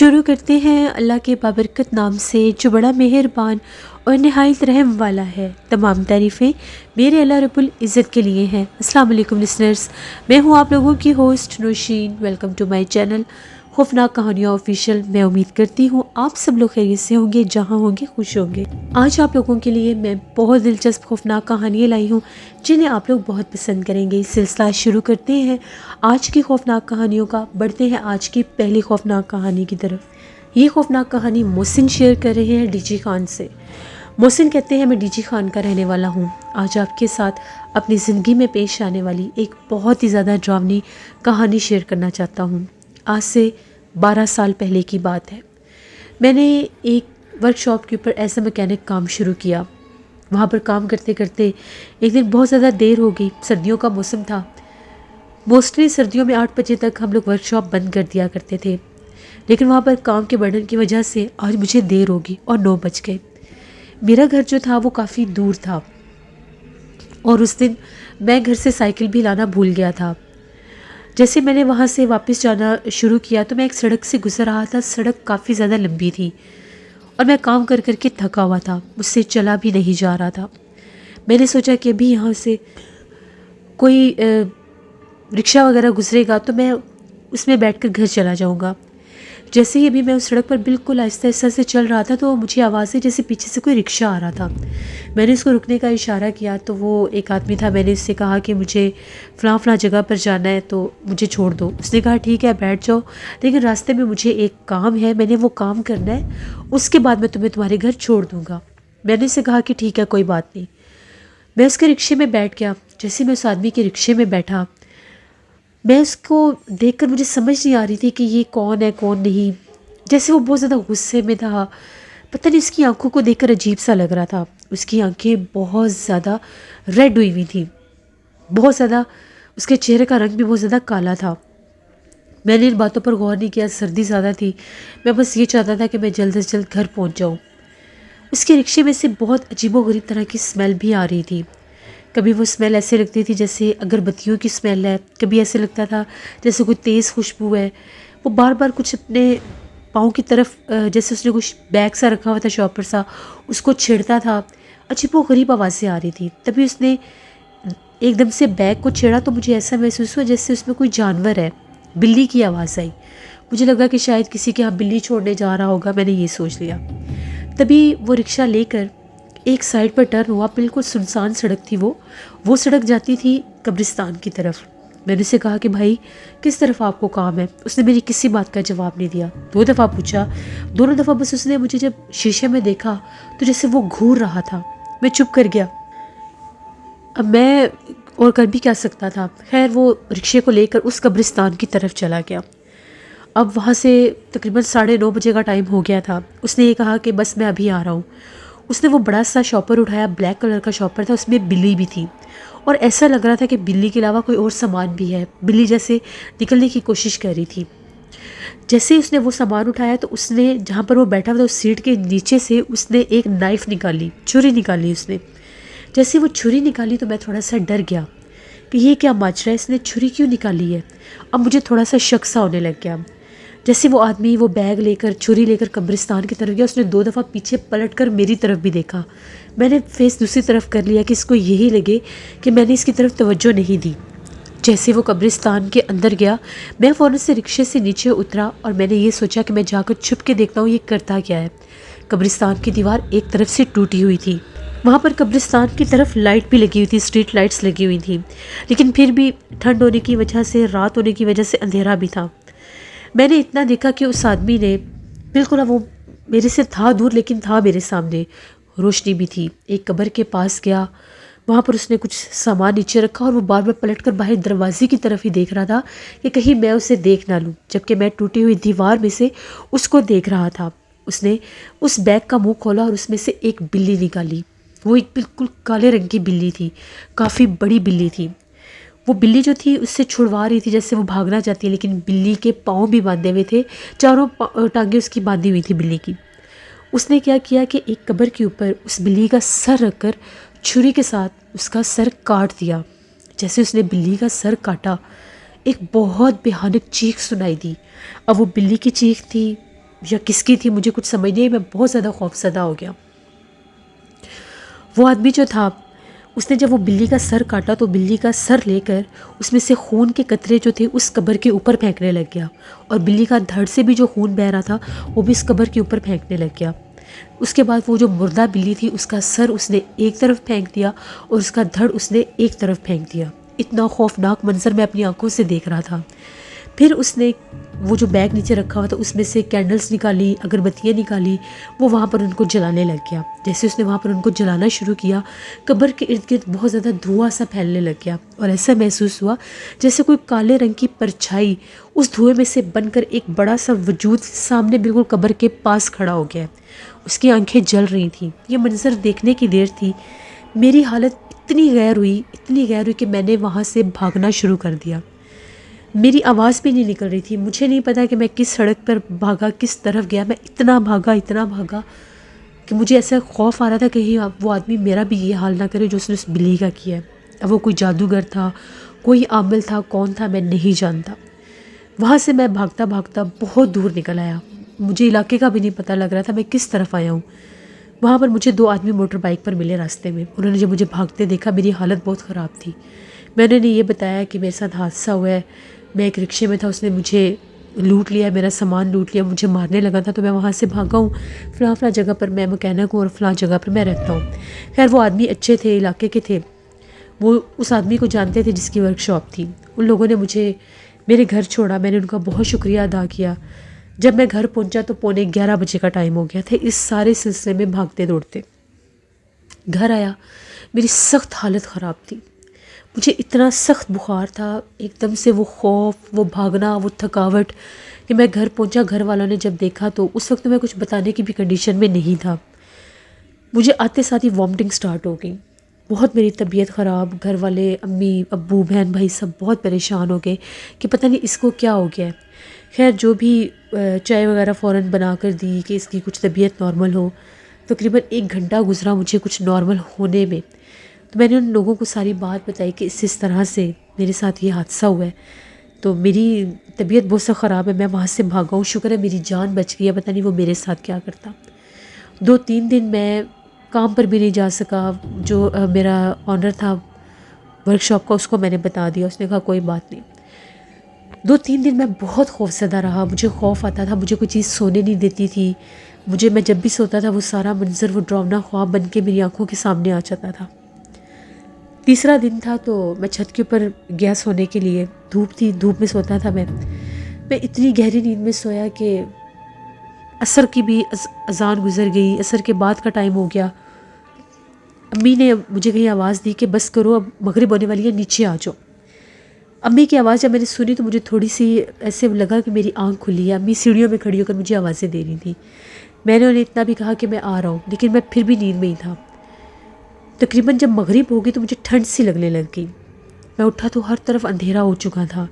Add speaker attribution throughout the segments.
Speaker 1: شروع کرتے ہیں اللہ کے بابرکت نام سے جو بڑا مہربان اور نہایت رحم والا ہے۔ تمام تعریفیں میرے اللہ رب العزت کے لیے ہیں۔ السلام علیکم لسنرز، میں ہوں آپ لوگوں کی host Nausheen. Welcome to my channel خوفناک کہانیاں آفیشیل۔ میں امید کرتی ہوں آپ سب لوگ خیریت سے ہوں گے، جہاں ہوں گے خوش ہوں گے۔ آج آپ لوگوں کے لیے میں بہت دلچسپ خوفناک کہانیاں لائی ہوں جنہیں آپ لوگ بہت پسند کریں گے۔ سلسلہ شروع کرتے ہیں آج کی خوفناک کہانیوں کا۔ بڑھتے ہیں آج کی پہلی خوفناک کہانی کی طرف۔ یہ خوفناک کہانی محسن شیئر کر رہے ہیں ڈی جی خان سے۔ محسن کہتے ہیں میں ڈی جی خان کا رہنے والا ہوں۔ آج آپ کے ساتھ اپنی زندگی میں پیش آنے والی ایک بہت ہی زیادہ ڈراؤنی کہانی شیئر کرنا چاہتا ہوں۔ آج سے 12 سال پہلے کی بات ہے۔ میں نے ایک ورک شاپ کے اوپر ایز اے میکینک کام شروع کیا۔ وہاں پر کام کرتے کرتے ایک دن بہت زیادہ دیر ہو گئی۔ سردیوں کا موسم تھا۔ موسٹلی سردیوں میں 8 بجے تک ہم لوگ ورک شاپ بند کر دیا کرتے تھے، لیکن وہاں پر کام کے برڈن کی وجہ سے آج مجھے دیر ہوگی اور 9 بج گئے۔ میرا گھر جو تھا وہ کافی دور تھا اور اس دن میں گھر سے سائیکل بھی لانا بھول گیا تھا۔ جیسے میں نے وہاں سے واپس جانا شروع کیا تو میں ایک سڑک سے گزر رہا تھا۔ سڑک کافی زیادہ لمبی تھی اور میں کام کر کر کے تھکا ہوا تھا، مجھ سے چلا بھی نہیں جا رہا تھا۔ میں نے سوچا کہ ابھی یہاں سے کوئی رکشہ وغیرہ گزرے گا تو میں اس میں بیٹھ کر گھر چلا جاؤں گا۔ جیسے ہی ابھی میں اس سڑک پر بالکل آہستہ آہستہ سے چل رہا تھا تو مجھے آواز ہے جیسے پیچھے سے کوئی رکشہ آ رہا تھا۔ میں نے اس کو رکنے کا اشارہ کیا تو وہ ایک آدمی تھا۔ میں نے اس سے کہا کہ مجھے فلاں فلاں جگہ پر جانا ہے تو مجھے چھوڑ دو۔ اس نے کہا ٹھیک ہے بیٹھ جاؤ، لیکن راستے میں مجھے ایک کام ہے، میں نے وہ کام کرنا ہے، اس کے بعد میں تمہیں تمہارے گھر چھوڑ دوں گا۔ میں نے اس سے کہا کہ ٹھیک ہے کوئی بات نہیں۔ میں اس کے رکشے میں بیٹھ گیا۔ جیسے میں اس آدمی کے رکشے میں بیٹھا، میں اس کو دیکھ کر مجھے سمجھ نہیں آ رہی تھی کہ یہ کون ہے کون نہیں۔ جیسے وہ بہت زیادہ غصے میں تھا، پتہ نہیں اس کی آنکھوں کو دیکھ کر عجیب سا لگ رہا تھا۔ اس کی آنکھیں بہت زیادہ ریڈ ہوئی ہوئی تھیں، بہت زیادہ اس کے چہرے کا رنگ بھی بہت زیادہ کالا تھا۔ میں نے ان باتوں پر غور نہیں کیا، سردی زیادہ تھی، میں بس یہ چاہتا تھا کہ میں جلد از جلد گھر پہنچ جاؤں۔ اس کے رکشے میں سے بہت عجیب و غریب طرح کی اسمیل بھی آ رہی تھی۔ کبھی وہ اسمیل ایسے لگتی تھی جیسے اگربتیوں کی اسمیل ہے، کبھی ایسے لگتا تھا جیسے کوئی تیز خوشبو ہے۔ وہ بار بار کچھ اپنے پاؤں کی طرف جیسے اس نے کچھ بیگ سا رکھا ہوا تھا شاپر سا، اس کو چھیڑتا تھا۔ عجیب و غریب آوازیں آ رہی تھی۔ تبھی اس نے ایک دم سے بیگ کو چھیڑا تو مجھے ایسا محسوس ہوا جیسے اس میں کوئی جانور ہے۔ بلی کی آواز آئی۔ مجھے لگا کہ شاید کسی کے ہاں بلی چھوڑنے جا رہا ہوگا، میں نے یہ سوچ لیا۔ تبھی وہ رکشہ لے کر ایک سائڈ پر ٹرن ہوا۔ بالکل سنسان سڑک تھی وہ سڑک جاتی تھی قبرستان کی طرف۔ میں نے اسے کہا کہ بھائی کس طرف آپ کو کام ہے؟ اس نے میری کسی بات کا جواب نہیں دیا۔ 2 دفعہ پوچھا، دونوں دفعہ بس اس نے مجھے جب شیشے میں دیکھا تو جیسے وہ گھور رہا تھا۔ میں چپ کر گیا۔ اب میں اور کر بھی کیا سکتا تھا۔ خیر وہ رکشے کو لے کر اس قبرستان کی طرف چلا گیا۔ اب وہاں سے تقریباً 9:30 بجے کا ٹائم ہو گیا تھا۔ اس نے یہ کہا کہ بس میں ابھی آ رہا ہوں۔ اس نے وہ بڑا سا شاپر اٹھایا، بلیک کلر کا شاپر تھا، اس میں بلی بھی تھی اور ایسا لگ رہا تھا کہ بلی کے علاوہ کوئی اور سامان بھی ہے۔ بلی جیسے نکلنے کی کوشش کر رہی تھی۔ جیسے اس نے وہ سامان اٹھایا تو اس نے جہاں پر وہ بیٹھا ہوا تھا اس سیٹ کے نیچے سے اس نے ایک نائف نکالی، چھری نکالی اس نے۔ جیسے وہ چھری نکالی تو میں تھوڑا سا ڈر گیا کہ یہ کیا ماجرا ہے، اس نے چھری کیوں نکالی ہے۔ اب مجھے تھوڑا سا شک سا ہونے لگ گیا۔ جیسے وہ آدمی وہ بیگ لے کر چھری لے کر قبرستان کی طرف گیا، اس نے 2 دفعہ پیچھے پلٹ کر میری طرف بھی دیکھا۔ میں نے فیس دوسری طرف کر لیا کہ اس کو یہی لگے کہ میں نے اس کی طرف توجہ نہیں دی۔ جیسے وہ قبرستان کے اندر گیا، میں فوراً سے رکشے سے نیچے اترا اور میں نے یہ سوچا کہ میں جا کر چھپ کے دیکھتا ہوں یہ کرتا کیا ہے۔ قبرستان کی دیوار ایک طرف سے ٹوٹی ہوئی تھی۔ وہاں پر قبرستان کی طرف لائٹ بھی لگی ہوئی تھی، اسٹریٹ لائٹس لگی ہوئی تھیں، لیکن پھر بھی ٹھنڈ ہونے کی وجہ سے، رات ہونے کی وجہ سے اندھیرا بھی تھا۔ میں نے اتنا دیکھا کہ اس آدمی نے بالکل، وہ میرے سے تھا دور لیکن تھا میرے سامنے، روشنی بھی تھی۔ ایک قبر کے پاس گیا، وہاں پر اس نے کچھ سامان نیچے رکھا اور وہ بار بار پلٹ کر باہر دروازے کی طرف ہی دیکھ رہا تھا کہ کہیں میں اسے دیکھ نہ لوں، جبکہ میں ٹوٹی ہوئی دیوار میں سے اس کو دیکھ رہا تھا۔ اس نے اس بیگ کا منہ کھولا اور اس میں سے ایک بلی نکالی۔ وہ ایک بالکل کالے رنگ کی بلی تھی، کافی بڑی بلی تھی۔ وہ بلی جو تھی اس سے چھڑوا رہی تھی جیسے وہ بھاگنا چاہتی ہے، لیکن بلی کے پاؤں بھی باندھے ہوئے تھے، چاروں ٹانگیں اس کی باندھی ہوئی تھی بلی کی۔ اس نے کیا کیا کہ ایک قبر کے اوپر اس بلی کا سر رکھ کر چھری کے ساتھ اس کا سر کاٹ دیا۔ جیسے اس نے بلی کا سر کاٹا، ایک بہت بھیانک چیخ سنائی دی۔ اب وہ بلی کی چیخ تھی یا کس کی تھی مجھے کچھ سمجھ نہیں، میں بہت زیادہ خوف زدہ ہو گیا۔ وہ آدمی جو تھا اس نے جب وہ بلی کا سر کاٹا تو بلی کا سر لے کر اس میں سے خون کے قطرے جو تھے اس قبر کے اوپر پھینکنے لگ گیا، اور بلی کا دھڑ سے بھی جو خون بہہ رہا تھا وہ بھی اس قبر کے اوپر پھینکنے لگ گیا۔ اس کے بعد وہ جو مردہ بلی تھی اس کا سر اس نے ایک طرف پھینک دیا اور اس کا دھڑ اس نے ایک طرف پھینک دیا۔ اتنا خوفناک منظر میں اپنی آنکھوں سے دیکھ رہا تھا۔ پھر اس نے وہ جو بیگ نیچے رکھا ہوا تھا اس میں سے کینڈلز نکالی، اگربتیاں نکالی، وہ وہاں پر ان کو جلانے لگ گیا۔ جیسے اس نے وہاں پر ان کو جلانا شروع کیا، قبر کے ارد گرد بہت زیادہ دھواں سا پھیلنے لگ گیا، اور ایسا محسوس ہوا جیسے کوئی کالے رنگ کی پرچھائی اس دھوئے میں سے بن کر ایک بڑا سا وجود سامنے بالکل قبر کے پاس کھڑا ہو گیا۔ اس کی آنکھیں جل رہی تھیں۔ یہ منظر دیکھنے کی دیر تھی، میری حالت اتنی غیر ہوئی کہ میں نے وہاں سے بھاگنا شروع کر دیا۔ میری آواز بھی نہیں نکل رہی تھی، مجھے نہیں پتا کہ میں کس سڑک پر بھاگا، کس طرف گیا۔ میں اتنا بھاگا کہ مجھے ایسا خوف آ رہا تھا کہیں وہ آدمی میرا بھی یہ حال نہ کرے جو اس نے اس بلی کا کیا ہے۔ اب وہ کوئی جادوگر تھا، کوئی عامل تھا، کون تھا میں نہیں جانتا۔ وہاں سے میں بھاگتا بہت دور نکل آیا، مجھے علاقے کا بھی نہیں پتہ لگ رہا تھا میں کس طرف آیا ہوں۔ وہاں پر مجھے 2 آدمی موٹر بائک پر ملے راستے میں۔ انہوں نے جب مجھے بھاگتے دیکھا میری حالت بہت خراب تھی۔ میں نے یہ بتایا کہ میرے ساتھ حادثہ ہوا ہے، میں ایک رکشے میں تھا، اس نے مجھے لوٹ لیا، میرا سامان لوٹ لیا، مجھے مارنے لگا تھا، تو میں وہاں سے بھاگا ہوں، فلاں جگہ پر میں مکینک ہوں اور فلاں جگہ پر میں رہتا ہوں۔ خیر وہ آدمی اچھے تھے، علاقے کے تھے، وہ اس آدمی کو جانتے تھے جس کی ورک شاپ تھی۔ ان لوگوں نے مجھے میرے گھر چھوڑا، میں نے ان کا بہت شکریہ ادا کیا۔ جب میں گھر پہنچا تو 11:15 بجے کا ٹائم ہو گیا تھا۔ اس سارے سلسلے میں بھاگتے دوڑتے گھر آیا، میری سخت حالت خراب تھی، مجھے اتنا سخت بخار تھا، ایک دم سے وہ خوف، وہ بھاگنا، وہ تھکاوٹ کہ میں گھر پہنچا۔ گھر والوں نے جب دیکھا تو اس وقت میں کچھ بتانے کی بھی کنڈیشن میں نہیں تھا۔ مجھے آتے ساتھ ہی وامٹنگ سٹارٹ ہو گئی، بہت میری طبیعت خراب۔ گھر والے، امی ابو بہن بھائی سب بہت پریشان ہو گئے کہ پتہ نہیں اس کو کیا ہو گیا ہے۔ خیر جو بھی چائے وغیرہ فوراً بنا کر دی کہ اس کی کچھ طبیعت نارمل ہو۔ تقریباً 1 گھنٹہ گزرا مجھے کچھ نارمل ہونے میں، تو میں نے ان لوگوں کو ساری بات بتائی کہ اس طرح سے میرے ساتھ یہ حادثہ ہوا ہے، تو میری طبیعت بہت سا خراب ہے، میں وہاں سے بھاگا ہوں، شکر ہے میری جان بچ گئی ہے، پتہ نہیں وہ میرے ساتھ کیا کرتا۔ 2-3 دن میں کام پر بھی نہیں جا سکا۔ جو میرا آنر تھا ورک شاپ کا، اس کو میں نے بتا دیا، اس نے کہا کوئی بات نہیں۔ 2-3 دن میں بہت خوف زدہ رہا، مجھے خوف آتا تھا، مجھے کوئی چیز سونے نہیں دیتی تھی، میں جب بھی سوتا تھا وہ سارا منظر، وہ ڈراؤنا خواب بن کے میری آنکھوں کے سامنے آ جاتا تھا۔ تیسرا دن تھا تو میں چھت کے اوپر گیا سونے کے لیے، دھوپ تھی، دھوپ میں سوتا تھا میں اتنی گہری نیند میں سویا کہ عصر کی بھی اذان گزر گئی، عصر کے بعد کا ٹائم ہو گیا۔ امی نے مجھے کہیں آواز دی کہ بس کرو، اب مغرب ہونے والی ہے، نیچے آ جاؤ۔ امی کی آواز جب میں نے سنی تو مجھے تھوڑی سی ایسے لگا کہ میری آنکھ کھلی ہے۔ امی سیڑھیوں میں کھڑی ہو کر مجھے آوازیں دے رہی تھیں، میں نے انہیں اتنا بھی کہا کہ میں آ رہا ہوں، لیکن میں پھر بھی نیند میں ہی تھا۔ تقریباً جب مغرب ہو گئی تو مجھے ٹھنڈ سی لگنے لگ گئی، میں اٹھا تو ہر طرف اندھیرا ہو چکا تھا۔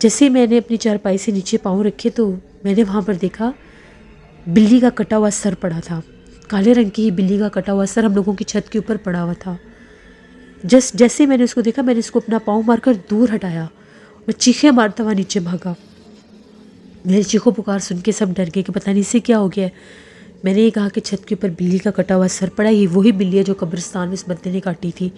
Speaker 1: جیسے میں نے اپنی چارپائی سے نیچے پاؤں رکھے تو میں نے وہاں پر دیکھا بلی کا کٹا ہوا سر پڑا تھا، کالے رنگ کی بلی کا کٹا ہوا سر ہم لوگوں کی چھت کے اوپر پڑا ہوا تھا۔ جیسے میں نے اس کو دیکھا میں نے اس کو اپنا پاؤں مار کر دور ہٹایا، میں چیخیں مارتا ہوا نیچے بھاگا۔ میری چیخوں پکار سن کے سب ڈر گئے کہ پتہ نہیں اسے کیا ہو گیا ہے۔ میں نے یہ کہا کہ چھت کے اوپر بلی کا کٹا ہوا سر پڑا، یہ وہی بلی ہے جو قبرستان میں اس بندے نے کاٹی تھی۔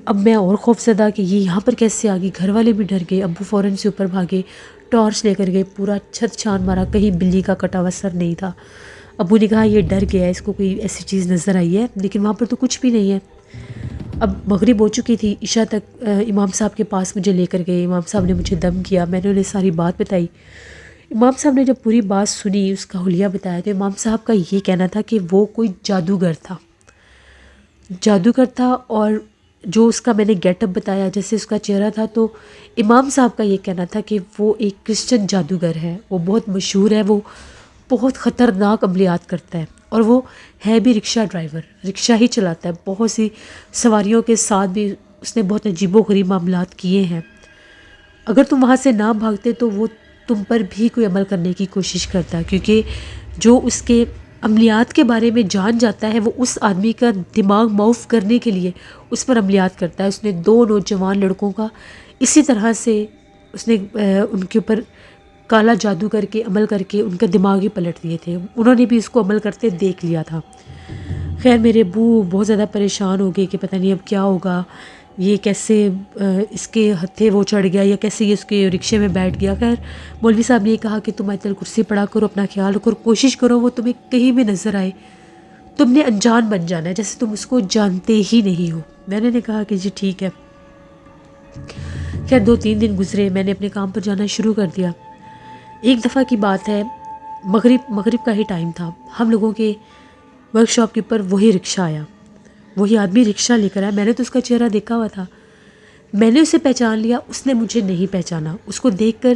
Speaker 1: اب میں اور خوف زدہ کہ یہ یہاں پر کیسے آ گئی۔ گھر والے بھی ڈر گئے، ابو فوراً سے اوپر بھاگے، ٹارچ لے کر گئے، پورا چھت چھان مارا، کہیں بلی کا کٹا ہوا سر نہیں تھا۔ ابو نے کہا یہ ڈر گیا ہے، اس کو کوئی ایسی چیز نظر آئی ہے، لیکن وہاں پر تو کچھ بھی نہیں ہے۔ اب مغرب ہو چکی تھی، عشاء تک امام صاحب کے پاس مجھے لے کر گئے، امام صاحب نے مجھے دم کیا، میں نے انہیں ساری بات بتائی۔ امام صاحب نے جب پوری بات سنی، اس کا حلیہ بتایا، تو امام صاحب کا یہ کہنا تھا کہ وہ کوئی جادوگر تھا، اور جو اس کا میں نے گیٹ اپ بتایا، جیسے اس کا چہرہ تھا، تو امام صاحب کا یہ کہنا تھا کہ وہ ایک کرسچن جادوگر ہے، وہ بہت مشہور ہے، وہ بہت خطرناک عملیات کرتا ہے، اور وہ ہے بھی رکشہ ڈرائیور، رکشہ ہی چلاتا ہے، بہت سی سواریوں کے ساتھ بھی اس نے بہت عجیب و غریب معاملات کیے ہیں۔ اگر تم وہاں سے نہ بھاگتے تو وہ تم پر بھی کوئی عمل کرنے کی کوشش کرتا ہے، کیونکہ جو اس کے عملیات کے بارے میں جان جاتا ہے وہ اس آدمی کا دماغ معاف کرنے کے لیے اس پر عملیات کرتا ہے۔ اس نے 2 نوجوان لڑکوں کا اسی طرح سے اس نے ان کے اوپر کالا جادو کر کے عمل کر کے ان کا دماغ ہی پلٹ دیے تھے. انہوں نے بھی اس کو عمل کرتے دیکھ لیا تھا. خیر میرے ابو بہت زیادہ پریشان ہو گئے کہ پتہ نہیں اب کیا ہوگا، یہ کیسے اس کے ہتھے وہ چڑھ گیا یا کیسے یہ اس کے رکشے میں بیٹھ گیا. خیر مولوی صاحب نے یہ کہا کہ تم آیت الکرسی پڑھا کرو، اپنا خیال رکھو اور کوشش کرو وہ تمہیں کہیں بھی نظر آئے تم نے انجان بن جانا ہے، جیسے تم اس کو جانتے ہی نہیں ہو. میں نے کہا کہ جی ٹھیک ہے. خیر 2-3 دن گزرے، میں نے اپنے کام پر جانا شروع کر دیا. ایک دفعہ کی بات ہے، مغرب کا ہی ٹائم تھا. ہم لوگوں کے ورک شاپ کے اوپر وہی رکشہ آیا، وہی آدمی رکشہ لے کر آیا. میں نے تو اس کا چہرہ دیکھا ہوا تھا، میں نے اسے پہچان لیا، اس نے مجھے نہیں پہچانا. اس کو دیکھ کر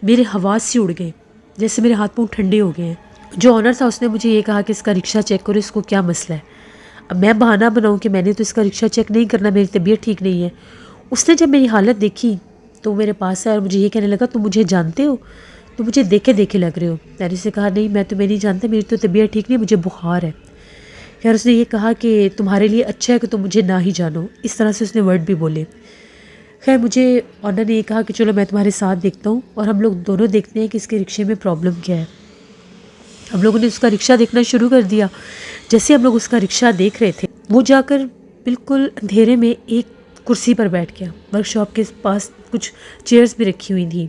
Speaker 1: میرے حواس سے اڑ گئے، جیسے میرے ہاتھ پاؤں ٹھنڈے ہو گئے ہیں. جو آنر تھا اس نے مجھے یہ کہا کہ اس کا رکشہ چیک کرو، اس کو کیا مسئلہ ہے. اب میں بہانہ بناؤں کہ میں نے تو اس کا رکشہ چیک نہیں کرنا، میری طبیعت ٹھیک نہیں ہے. اس نے جب میری حالت دیکھی تو مجھے پاس آیا اور مجھے یہ کہنے لگا تم مجھے جانتے ہو، تم مجھے دیکھے لگ رہے ہو. میں نے اسے کہا نہیں میں تمہیں نہیں جانتا، میری تو طبیعت ٹھیک نہیں، مجھے بخار ہے. خیر اس نے یہ کہا کہ تمہارے لیے اچھا ہے کہ تم مجھے نہ ہی جانو. اس طرح سے اس نے ورڈ بھی بولے. خیر مجھے آنر نے یہ کہا کہ چلو میں تمہارے ساتھ دیکھتا ہوں اور ہم لوگ دونوں دیکھتے ہیں کہ اس کے رکشے میں پرابلم کیا ہے. ہم لوگوں نے اس کا رکشہ دیکھنا شروع کر دیا. جیسے ہم لوگ اس کا رکشہ دیکھ رہے تھے وہ جا کر بالکل اندھیرے میں ایک کرسی پر بیٹھ گیا. ورک شاپ کے پاس کچھ چیئرز بھی رکھی ہوئی تھیں،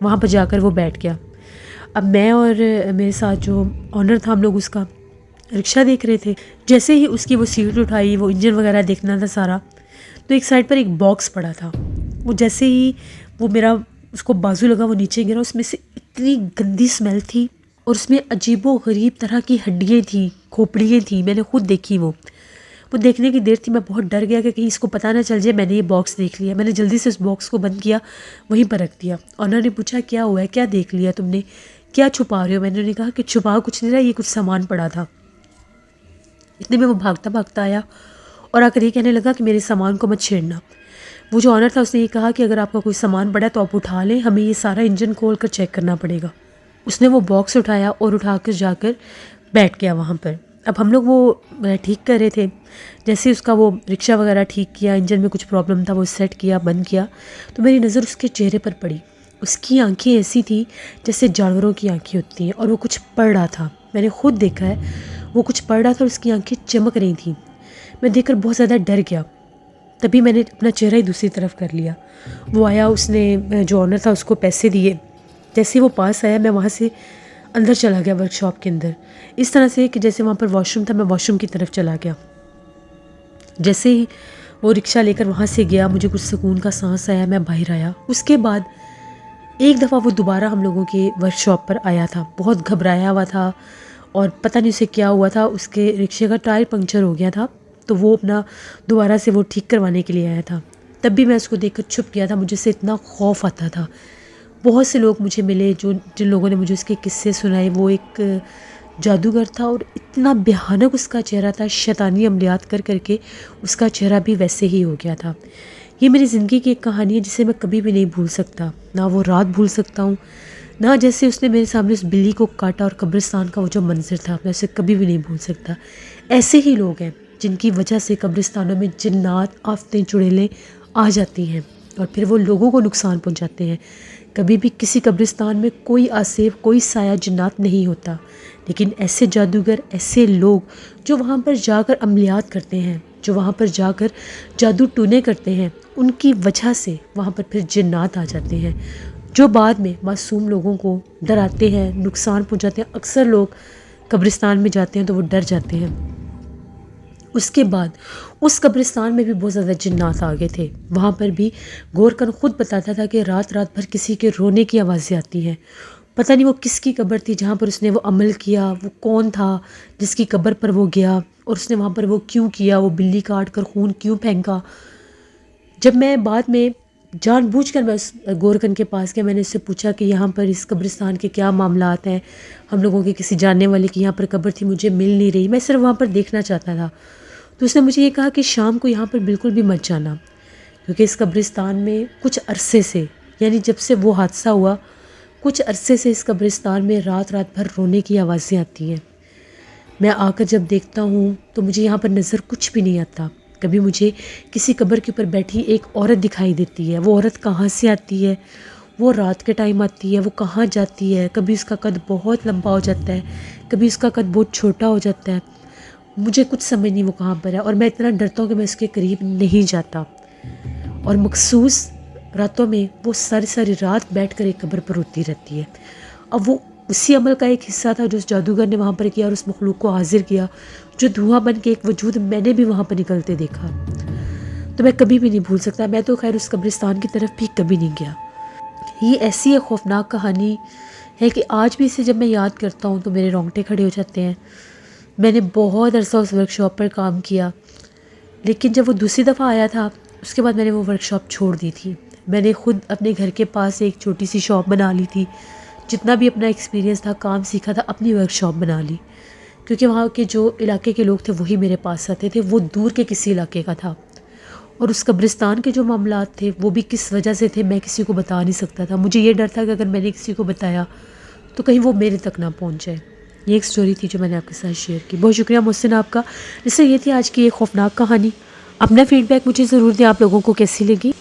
Speaker 1: وہاں پر جا کر وہ بیٹھ گیا. اب میں اور میرے ساتھ جو آنر تھا ہم لوگ اس کا رکشہ دیکھ رہے تھے. جیسے ہی اس کی وہ سیٹ اٹھائی، وہ انجن وغیرہ دیکھنا تھا سارا، تو ایک سائڈ پر ایک باکس پڑا تھا. وہ جیسے ہی وہ میرا اس کو بازو لگا وہ نیچے گرا، اس میں سے اتنی گندی اسمیل تھی اور اس میں عجیب و غریب طرح کی ہڈیاں تھیں، کھوپڑیاں تھیں. میں نے خود دیکھی وہ دیکھنے کی دیر تھی. میں بہت ڈر گیا کہ کہیں اس کو پتہ نہ چل جائے میں نے یہ باکس دیکھ لیا. میں نے جلدی سے اس باکس کو بند کیا، وہیں پر رکھ دیا. آنر نے پوچھا کیا ہوا ہے، کیا دیکھ لیا تم نے، کیا چھپا رہے ہو. میں نے کہا کہ چھپا کچھ نہیں رہا، یہ کچھ سامان پڑا تھا. اتنے میں وہ بھاگتا آیا اور آ کر یہ کہنے لگا کہ میرے سامان کو مت چھیڑنا. وہ جو آنر تھا اس نے یہ کہا کہ اگر آپ کا کوئی سامان پڑا ہے تو آپ اٹھا لیں، ہمیں یہ سارا انجن کھول کر چیک کرنا پڑے گا. اس نے وہ باکس اٹھایا اور اٹھا کر جا کر بیٹھ گیا وہاں پر. اب ہم لوگ وہ ٹھیک کر رہے تھے. جیسے اس کا وہ رکشہ وغیرہ ٹھیک کیا، انجن میں کچھ پرابلم تھا وہ سیٹ کیا، بند کیا، تو میری نظر اس کے چہرے پر پڑی. اس کی آنکھیں ایسی تھیں جیسے جانوروں کی آنکھیں ہوتی ہیں اور وہ کچھ پڑھ رہا تھا. میں نے خود دیکھا ہے، وہ کچھ پڑھ رہا تھا اور اس کی آنکھیں چمک رہی تھیں. میں دیکھ کر بہت زیادہ ڈر گیا. تبھی میں نے اپنا چہرہ ہی دوسری طرف کر لیا. وہ آیا، اس نے جو آنر تھا اس کو پیسے دیے. جیسے وہ پاس آیا میں وہاں سے اندر چلا گیا ورک شاپ کے اندر، اس طرح سے کہ جیسے وہاں پر واش روم تھا میں واش روم کی طرف چلا گیا. جیسے ہی وہ رکشہ لے کر وہاں سے گیا مجھے کچھ سکون کا سانس آیا، میں باہر آیا. اس کے بعد ایک دفعہ وہ دوبارہ ہم لوگوں کے ورک شاپ پر آیا تھا، بہت گھبرایا ہوا تھا اور پتہ نہیں اسے کیا ہوا تھا. اس کے رکشے کا ٹائر پنکچر ہو گیا تھا تو وہ اپنا دوبارہ سے وہ ٹھیک کروانے کے لیے آیا تھا. تب بھی میں اس کو دیکھ کر چھپ گیا تھا، مجھے سے اتنا خوف آتا تھا. بہت سے لوگ مجھے ملے جن لوگوں نے مجھے اس کے قصے سنائے. وہ ایک جادوگر تھا اور اتنا بھیانک اس کا چہرہ تھا، شیطانی عملیات کر کے اس کا چہرہ بھی ویسے ہی ہو گیا تھا. یہ میری زندگی کی ایک کہانی ہے جسے میں کبھی بھی نہیں بھول سکتا، نہ وہ رات بھول سکتا ہوں، نہ جیسے اس نے میرے سامنے اس بلی کو کاٹا اور قبرستان کا وہ جو منظر تھا میں اسے کبھی بھی نہیں بھول سکتا. ایسے ہی لوگ ہیں جن کی وجہ سے قبرستانوں میں جنات، آفتیں، چڑیلیں آ جاتی ہیں اور پھر وہ لوگوں کو نقصان پہنچاتے ہیں. کبھی بھی کسی قبرستان میں کوئی آسیب، کوئی سایہ جنات نہیں ہوتا، لیکن ایسے جادوگر، ایسے لوگ جو وہاں پر جا کر عملیات کرتے ہیں، جو وہاں پر جا کر جادو ٹونے کرتے ہیں، ان کی وجہ سے وہاں پر پھر جنات آ جاتے ہیں جو بعد میں معصوم لوگوں کو ڈراتے ہیں، نقصان پہنچاتے ہیں. اکثر لوگ قبرستان میں جاتے ہیں تو وہ ڈر جاتے ہیں. اس کے بعد اس قبرستان میں بھی بہت زیادہ جنات آ گئے تھے. وہاں پر بھی گورکن خود بتاتا تھا کہ رات بھر کسی کے رونے کی آوازیں آتی ہیں. پتہ نہیں وہ کس کی قبر تھی جہاں پر اس نے وہ عمل کیا، وہ کون تھا جس کی قبر پر وہ گیا اور اس نے وہاں پر وہ کیوں کیا، وہ بلی کاٹ کر خون کیوں پھینکا. جب میں بعد میں جان بوجھ کر میں اس گورکن کے پاس گیا، میں نے اس سے پوچھا کہ یہاں پر اس قبرستان کے کیا معاملات ہیں، ہم لوگوں کے کسی جاننے والے کی یہاں پر قبر تھی، مجھے مل نہیں رہی، میں صرف وہاں پر دیکھنا چاہتا تھا. تو اس نے مجھے یہ کہا کہ شام کو یہاں پر بالکل بھی مت جانا، کیونکہ اس قبرستان میں کچھ عرصے سے، یعنی جب سے وہ حادثہ ہوا کچھ عرصے سے اس قبرستان میں رات بھر رونے کی آوازیں آتی ہیں. میں آ کر جب دیکھتا ہوں تو مجھے یہاں پر نظر کچھ بھی نہیں آتا. کبھی مجھے کسی قبر کے اوپر بیٹھی ایک عورت دکھائی دیتی ہے، وہ عورت کہاں سے آتی ہے، وہ رات کے ٹائم آتی ہے، وہ کہاں جاتی ہے، کبھی اس کا قد بہت لمبا ہو جاتا ہے، کبھی اس کا قد بہت چھوٹا ہو جاتا ہے، مجھے کچھ سمجھ نہیں وہ کہاں پر ہے، اور میں اتنا ڈرتا ہوں کہ میں اس کے قریب نہیں جاتا، اور مخصوص راتوں میں وہ ساری ساری رات بیٹھ کر ایک قبر پر روتی رہتی ہے۔ اب وہ اسی عمل کا ایک حصہ تھا جو اس جادوگر نے وہاں پر کیا اور اس مخلوق کو حاضر کیا، جو دھواں بن کے ایک وجود میں نے بھی وہاں پر نکلتے دیکھا، تو میں کبھی بھی نہیں بھول سکتا۔ میں تو خیر اس قبرستان کی طرف بھی کبھی نہیں گیا۔ یہ ایسی ایک خوفناک کہانی ہے کہ آج بھی اسے جب میں یاد کرتا ہوں تو میرے رونگٹے کھڑے ہو جاتے ہیں۔ میں نے بہت عرصہ اس ورک شاپ پر کام کیا، لیکن جب وہ دوسری دفعہ آیا تھا اس کے بعد میں نے وہ ورک شاپ چھوڑ دی تھی۔ میں نے خود اپنے گھر کے پاس ایک چھوٹی سی شاپ بنا لی تھی، جتنا بھی اپنا ایکسپیرینس تھا، کام سیکھا تھا، اپنی ورک شاپ بنا لی، کیونکہ وہاں کے جو علاقے کے لوگ تھے وہی میرے پاس آتے تھے، وہ دور کے کسی علاقے کا تھا، اور اس قبرستان کے جو معاملات تھے وہ بھی کس وجہ سے تھے میں کسی کو بتا نہیں سکتا تھا۔ مجھے یہ ڈر تھا کہ اگر میں نے کسی کو بتایا تو کہیں وہ میرے تک نہ پہنچ جائے۔ یہ ایک سٹوری تھی جو میں نے آپ کے ساتھ شیئر کی۔ بہت شکریہ محسن آپ کا۔ جس سے یہ تھی آج کی ایک خوفناک کہانی۔ اپنا فیڈ بیک مجھے ضرور دیں، آپ لوگوں کو کیسی لگی۔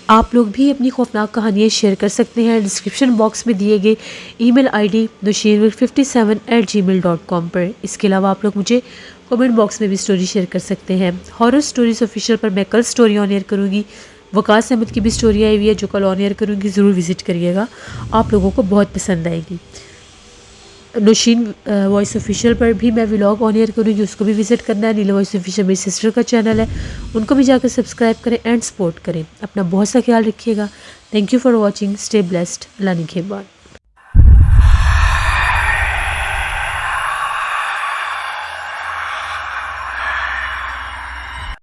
Speaker 1: آپ لوگ بھی اپنی خوفناک کہانیاں شیئر کر سکتے ہیں ڈسکرپشن باکس میں دیے گئے ای میل آئی ڈی nushirwil57@gmail.com پر۔ اس کے علاوہ آپ لوگ مجھے کمنٹ باکس میں بھی سٹوری شیئر کر سکتے ہیں۔ ہارر سٹوریز آفیشیل پر میں کل سٹوری آن ایئر کروں گی۔ وقاص احمد کی بھی سٹوری آئی ہوئی ہے جو کل آن ایئر کروں گی، ضرور وزٹ کریے گا، آپ لوگوں کو بہت پسند آئے گی۔ نوشین وائس آفیشیل پر بھی میں ولاگ آن ایئر کروں گی، اس کو بھی وزٹ کرنا ہے۔ نیلا وائس آفیشیل میری سسٹر کا چینل ہے، ان کو بھی جا کر سبسکرائب کریں اینڈ سپورٹ کریں۔ اپنا بہت سا خیال رکھیے گا۔ Thank you for watching, stay blessed, اللہ نگہبان۔